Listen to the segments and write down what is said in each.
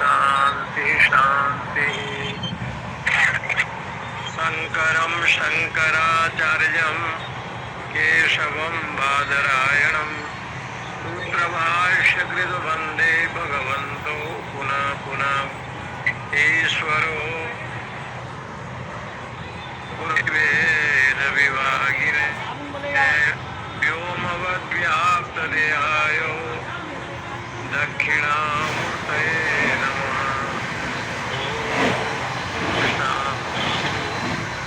शांति शांति। शंकरं शंकराचार्यं केशवं बादरायणं सूत्रभाष्यकृत वंदे भगवन्तो पुनः पुनः। ईश्वरो गुरुर्वेद विभागिने व्योमवद्व्याप्तदेहाय दक्षिणामूर्तये नमः।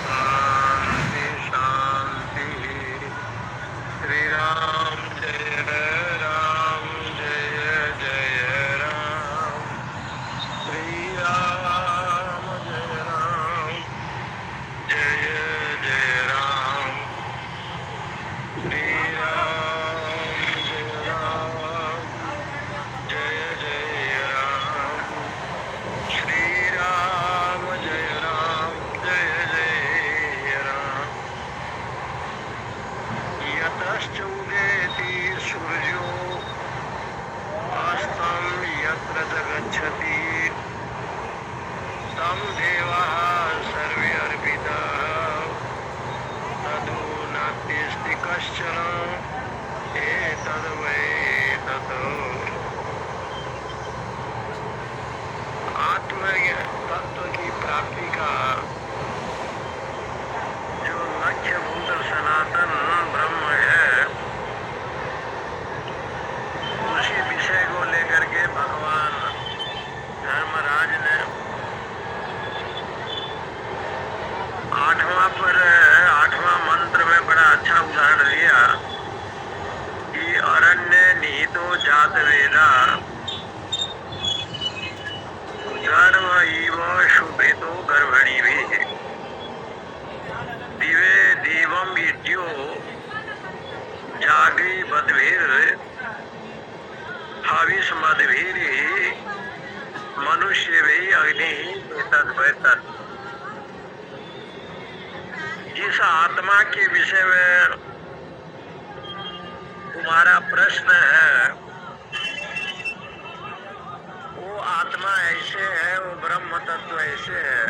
शांति शांति। श्री राम जय राम, जय जय राम। श्री राम जय राम, जय जय राम। श्री राम जय राम, जय जय राम। श्री राम जय राम, जय जय राम। यतश्चोदेति सूर्यो अस्तं यत्र च गच्छति तं देवाः सर्वे अर्पिताः ततो नास्ति कश्चन एतद्वै तत्। आत्म तत्व की प्राप्ति का जो लक्ष्य भूत सनातन ब्रह्म है, उसी विषय को लेकर के भगवान धर्मराज ने आठवां मंत्र में बड़ा अच्छा उदाहरण दिया कि अरण्य निहितो जात वेदा गर्भ इव शुभेतो गर्भणी भी दिवे देवम युज्यो जागरी बद्भीर हविष मदभीर मनुष्य भी अग्नि तद। जिस आत्मा के विषय में तुम्हारा प्रश्न है, वो आत्मा ऐसे है, वो ब्रह्म तत्व ऐसे है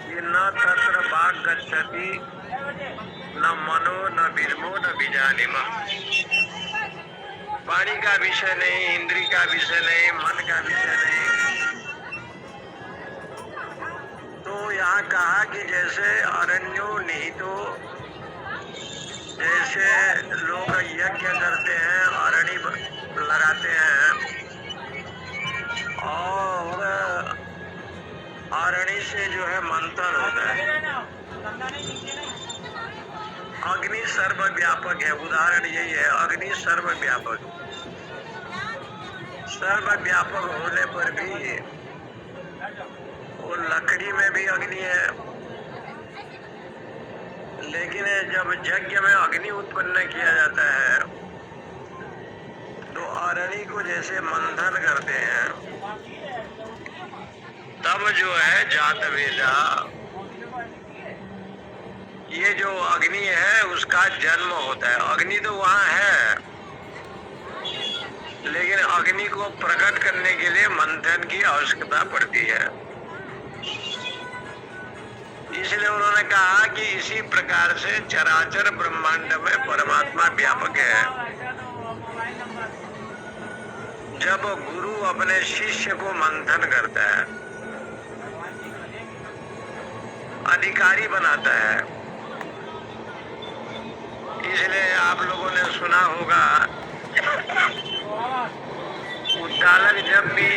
कि न तत्र वाक् गच्छति, न मनो, न विद्मो, न बीजानिमा। वाणी का विषय नहीं, इंद्री का विषय नहीं, मन का विषय नहीं। तो यहाँ कहा कि जैसे अरण्यो निहितो, जैसे लोग यज्ञ करते हैं, अरणी लगाते हैं और अरणी से जो है मंथन होता है। अग्नि सर्वव्यापक है, उदाहरण यही है, अग्नि सर्वव्यापक। सर्वव्यापक होने पर भी वो लकड़ी में भी अग्नि है, लेकिन जब यज्ञ में अग्नि उत्पन्न किया जाता है तो अरणी को जैसे मंथन करते हैं, तब जो है जात वेदा, ये जो अग्नि है उसका जन्म होता है। अग्नि तो वहाँ है, लेकिन अग्नि को प्रकट करने के लिए मंथन की आवश्यकता पड़ती है। इसलिए उन्होंने कहा कि इसी प्रकार से चराचर ब्रह्मांड में परमात्मा व्यापक है। जब गुरु अपने शिष्य को मंथन करता है, अधिकारी बनाता है, इसलिए आप लोगों ने सुना होगा उद्दालक जब भी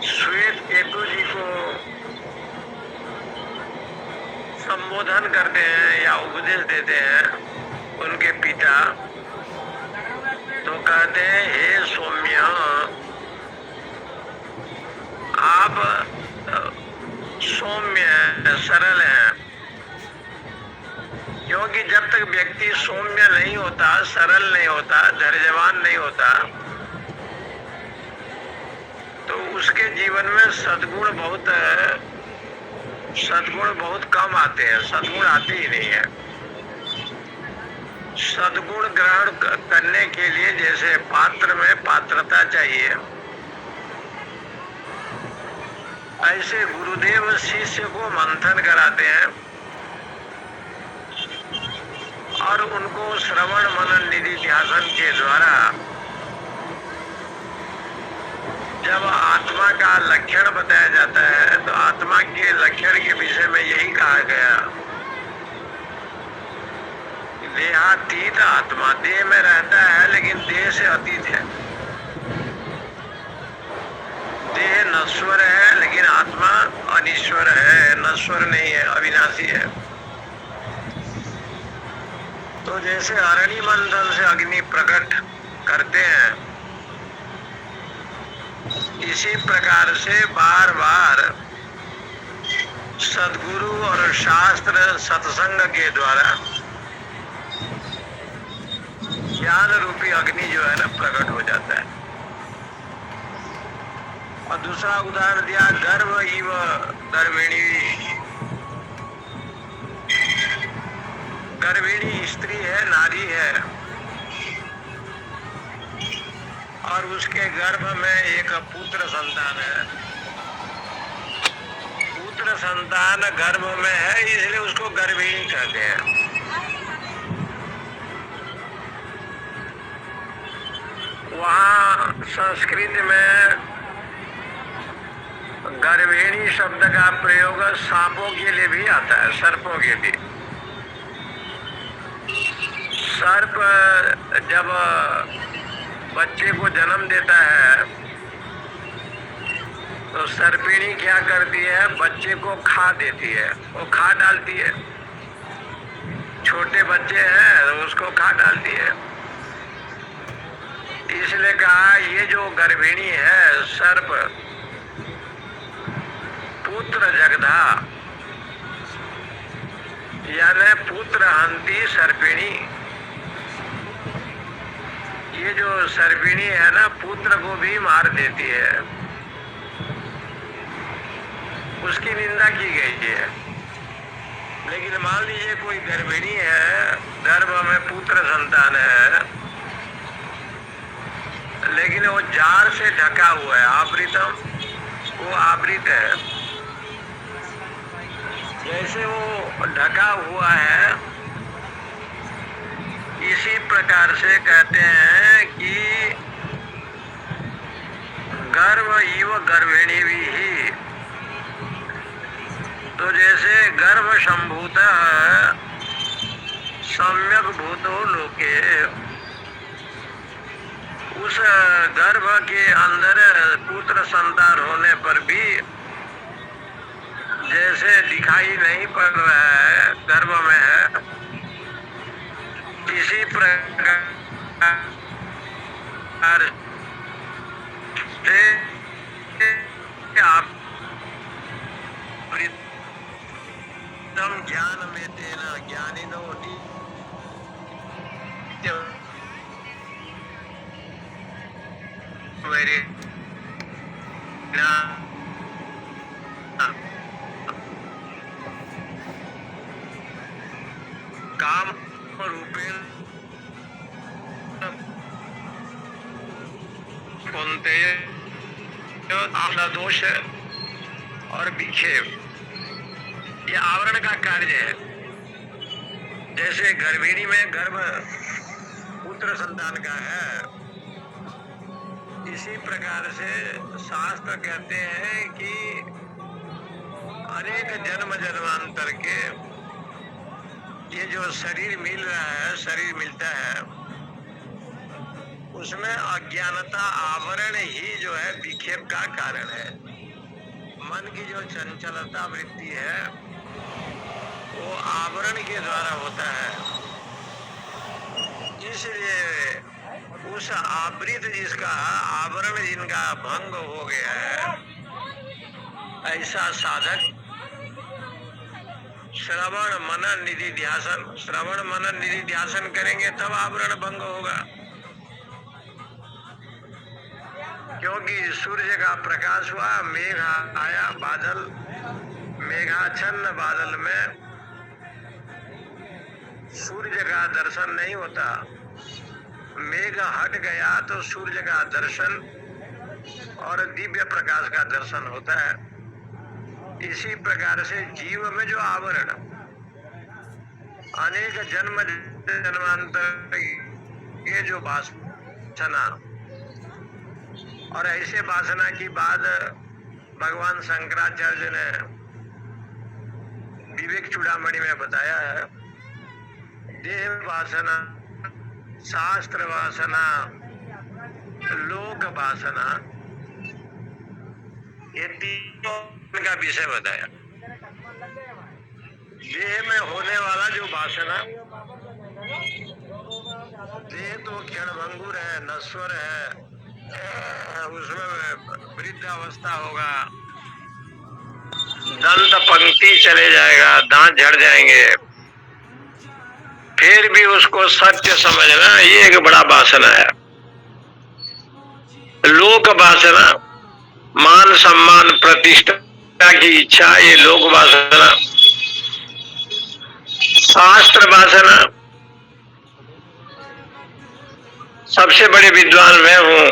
श्वेत केतु जी को संबोधन करते हैं या उपदेश देते हैं उनके पिता, तो कहते हैं हे सौम्य, आप सौम्य सरल हैं। क्योंकि जब तक व्यक्ति सौम्य नहीं होता, सरल नहीं होता, धैर्यवान नहीं होता, तो उसके जीवन में सद्गुण बहुत कम आते हैं, सद्गुण आते ही नहीं है। सद्गुण ग्रहण करने के लिए जैसे पात्र में पात्रता चाहिए, ऐसे गुरुदेव शिष्य को मंथन कराते हैं और उनको श्रवण मनन निधि ध्यान के द्वारा जब आत्मा का लक्षण बताया जाता है तो आत्मा के लक्षण के विषय में यही कहा गया, देहातीत आत्मा, देह में रहता है लेकिन देह से अतीत है। देह नश्वर है लेकिन आत्मा अनिश्वर है, नश्वर नहीं है, अविनाशी है। तो जैसे अरणि मंथन से अग्नि प्रकट करते हैं, इसी प्रकार से बार बार सद्गुरु और शास्त्र सत्संग के द्वारा ज्ञान रूपी अग्नि जो है ना प्रकट हो जाता है। और दूसरा उदाहरण दिया, गर्भ इव गर्भिणी, गर्भिणी स्त्री है, नारी है और उसके गर्भ में एक पुत्र संतान है। पुत्र संतान गर्भ में है इसलिए उसको गर्भिणी कहते हैं। वहाँ संस्कृत में गर्भिणी शब्द का प्रयोग सांपों के लिए भी आता है, सर्पों के लिए। सर्प जब बच्चे को जन्म देता है तो सर्पिणी क्या करती है, बच्चे को खा देती है, वो खा डालती है। छोटे बच्चे हैं तो उसको खा डालती है। इसलिए कहा ये जो गर्भिणी है सर्प, पुत्र जगधा यानी पुत्र हंती सर्पिणी। ये जो सर्पिणी है ना पुत्र को भी मार देती है, उसकी निंदा की गई है। लेकिन मान लीजिए कोई गर्भिणी है, गर्भ में पुत्र संतान है, लेकिन वो जार से ढका हुआ है, आवृतम, वो आवृत है। जैसे वो ढका हुआ है इसी प्रकार से कहते हैं कि गर्भ इव गर्भिणी भी ही। तो जैसे गर्भ संभूत सम्यक भूतो लोके, उस गर्भ के अंदर पुत्र संतान होने पर भी जैसे दिखाई नहीं पड़ रहा है, गर्भ में है, इसी प्रकार से आप ज्ञान में तेना ज्ञानी नो मेरे काम रूपेण दोष और विक्षेप, ये आवरण का कार्य है। जैसे गर्भिणी में गर्भ पुत्र संतान का है, इसी प्रकार से शास्त्र कहते हैं कि अनेक जन्म जन्मांतर के ये जो शरीर मिल रहा है, शरीर मिलता है, उसमें अज्ञानता आवरण ही जो है विक्षेप का कारण है। मन की जो चंचलता वृत्ति है वो आवरण के द्वारा होता है। इसलिए उस आवृत जिसका आवरण जिनका भंग हो गया है, ऐसा साधक श्रवण मनन निधि ध्यासन, श्रवण मनन निधि ध्यासन करेंगे तब आवरण भंग होगा। क्योंकि सूर्य का प्रकाश हुआ, मेघ आया, बादल, मेघाच्छन्न बादल में सूर्य का दर्शन नहीं होता। मेघ हट गया तो सूर्य का दर्शन और दिव्य प्रकाश का दर्शन होता है। इसी प्रकार से जीव में जो आवरण अनेक जन्म जन्मांतर ये जो वासना, और ऐसे वासना की बात भगवान शंकराचार्य ने विवेक चूड़ामणि में बताया है। देह वासना, शास्त्र वासना, लोक वासना, ये तीनों का विषय बताया। देह में होने वाला जो वासना, देह तो क्षणभंगुर है, नश्वर है, उसमें वृद्धावस्था होगा, दंत पंक्ति चले जाएगा, दांत झड़ जाएंगे, फिर भी उसको सत्य समझना ये एक बड़ा वासना है। लोक वासना, मान सम्मान प्रतिष्ठा की इच्छा, ये लोक वासना। शास्त्र वासना, सबसे बड़े विद्वान मैं हूं,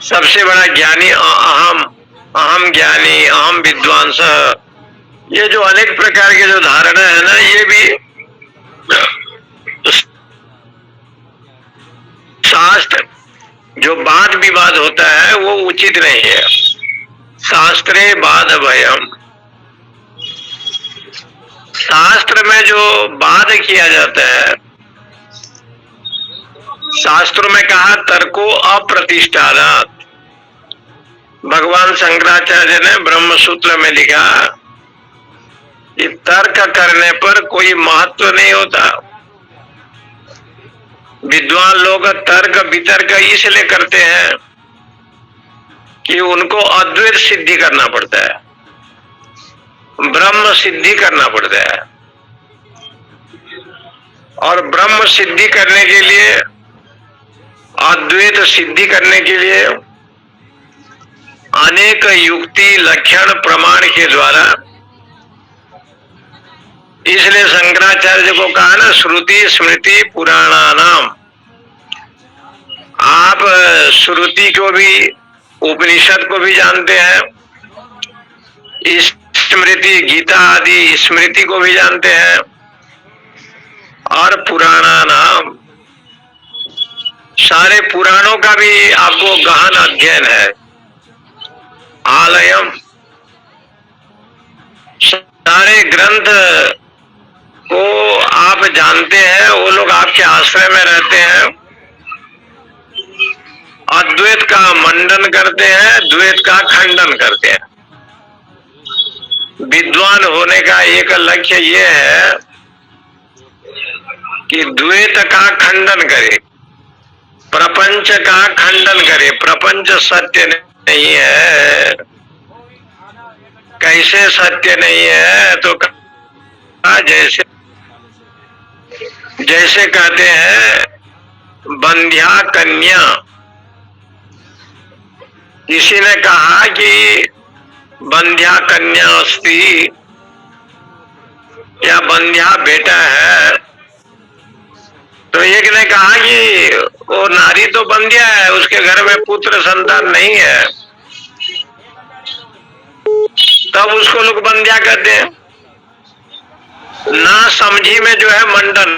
सबसे बड़ा ज्ञानी अहम, अहम ज्ञानी, अहम विद्वांस, ये जो अनेक प्रकार के जो धारणा है ना, ये भी शास्त्र जो वाद विवाद होता है वो उचित नहीं है। शास्त्रे वाद भयम, शास्त्र में जो वाद किया जाता है, शास्त्रों में कहा तर्को अप्रतिष्ठानात्। भगवान शंकराचार्य ने ब्रह्म सूत्र में लिखा कि तर्क करने पर कोई महत्व नहीं होता। विद्वान लोग तर्क वितर्क इसलिए करते हैं कि उनको अद्वैत सिद्धि करना पड़ता है, ब्रह्म सिद्धि करना पड़ता है, और ब्रह्म सिद्धि करने के लिए, अद्वैत सिद्धि करने के लिए अनेक युक्ति लक्षण प्रमाण के द्वारा, इसलिए शंकराचार्य को कहा ना श्रुति स्मृति पुराणानाम। आप श्रुति को भी, उपनिषद को भी जानते हैं, स्मृति गीता आदि स्मृति को भी जानते हैं, और पुराणानाम, सारे पुराणों का भी आपको गहन अध्ययन है। आलयम, सारे ग्रंथ को आप जानते हैं, वो लोग आपके आश्रय में रहते हैं, अद्वैत का मंडन करते हैं, द्वैत का खंडन करते हैं। विद्वान होने का एक लक्ष्य ये है कि द्वैत का खंडन करे, प्रपंच का खंडन करे। प्रपंच सत्य नहीं है। कैसे सत्य नहीं है? तो जैसे जैसे कहते हैं बंध्या कन्या, किसी ने कहा कि बंध्या कन्या अस्ति, या बंध्या बेटा है, तो एक ने कहा कि वो नारी तो बंध्या है, उसके घर में पुत्र संतान नहीं है, तब उसको लोग बंध्या कहते हैं। ना समझी में जो है मंडन,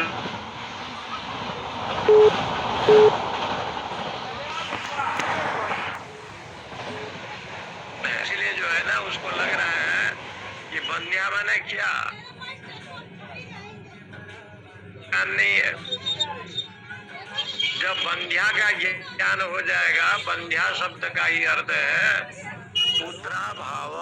इसलिए जो है ना उसको लग रहा है कि बंध्या माने क्या, नहीं है। जब बंध्या का ज्ञान हो जाएगा, बंध्या शब्द का ही अर्थ है पुत्रा भाव।